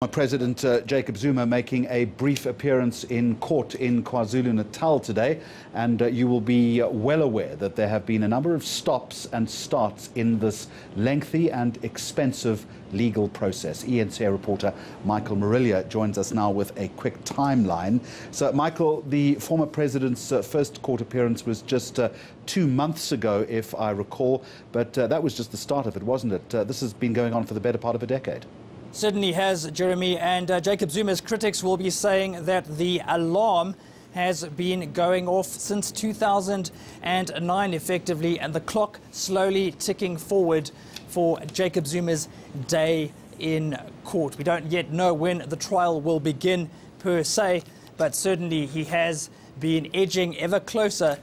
President Jacob Zuma making a brief appearance in court in KwaZulu-Natal today, and you will be well aware that there have been a number of stops and starts in this lengthy and expensive legal process. eNCA reporter Michael Marillier joins us now with a quick timeline. So, Michael, the former president's first court appearance was just 2 months ago, if I recall, but that was just the start of it, wasn't it? This has been going on for the better part of a decade. Certainly has, Jeremy, and Jacob Zuma's critics will be saying that the alarm has been going off since 2009 effectively, and the clock slowly ticking forward for Jacob Zuma's day in court. We don't yet know when the trial will begin per se, but certainly he has been edging ever closer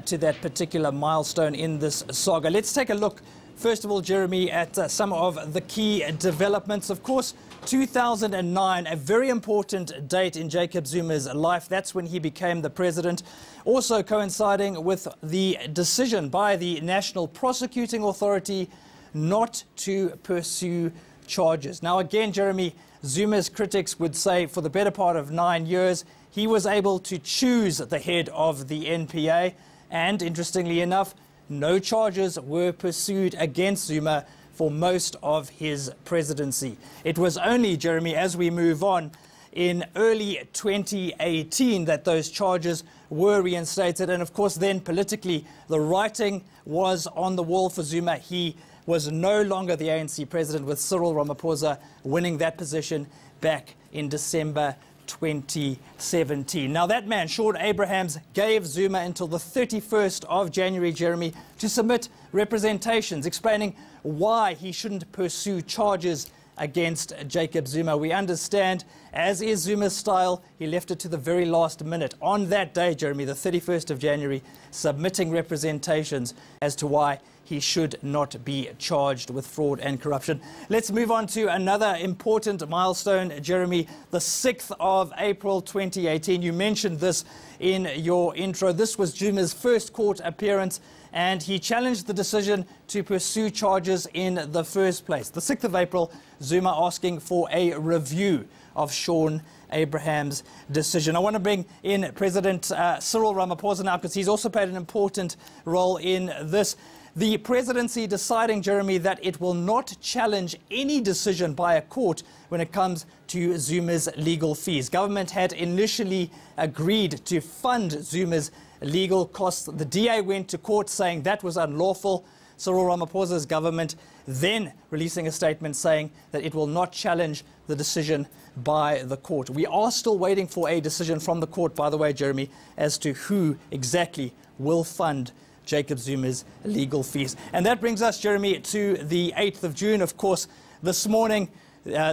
to that particular milestone in this saga. Let's take a look first of all, Jeremy, at some of the key developments. Of course, 2009, a very important date in Jacob Zuma's life. That's when he became the president. Also coinciding with the decision by the National Prosecuting Authority not to pursue charges. Now, again, Jeremy, Zuma's critics would say for the better part of 9 years, he was able to choose the head of the NPA. And interestingly enough, no charges were pursued against Zuma for most of his presidency. It was only, Jeremy, as we move on, in early 2018 that those charges were reinstated. And of course, then politically, the writing was on the wall for Zuma. He was no longer the ANC president, with Cyril Ramaphosa winning that position back in December 2017. Now, that man, Sean Abrahams, gave Zuma until the 31st of January, Jeremy, to submit representations explaining why he shouldn't pursue charges against Jacob Zuma. We understand, as is Zuma's style, he left it to the very last minute. On that day, Jeremy, the 31st of January, submitting representations as to why he should not be charged with fraud and corruption. Let's move on to another important milestone, Jeremy, the 6th of April 2018. You mentioned this in your intro. This was Zuma's first court appearance, and he challenged the decision to pursue charges in the first place. The 6th of April, Zuma asking for a review of Sean Abraham's decision. I want to bring in President Cyril Ramaphosa now, because he's also played an important role in this. The presidency deciding, Jeremy, that it will not challenge any decision by a court when it comes to Zuma's legal fees. Government had initially agreed to fund Zuma's legal costs. The DA went to court saying that was unlawful. Cyril Ramaphosa's government then releasing a statement saying that it will not challenge the decision by the court. We are still waiting for a decision from the court, by the way, Jeremy, as to who exactly will fund Jacob Zuma's legal fees. And that brings us, Jeremy, to the 8th of June. Of course, this morning,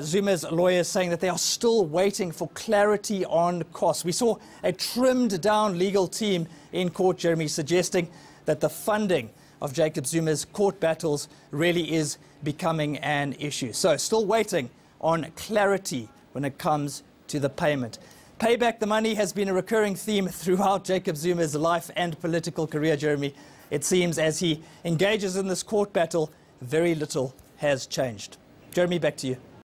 Zuma's lawyers saying that they are still waiting for clarity on costs. We saw a trimmed down legal team in court, Jeremy, suggesting that the funding of Jacob Zuma's court battles really is becoming an issue. So still waiting on clarity when it comes to the payment. Pay back the money has been a recurring theme throughout Jacob Zuma's life and political career, Jeremy. It seems as he engages in this court battle, very little has changed. Jeremy, back to you.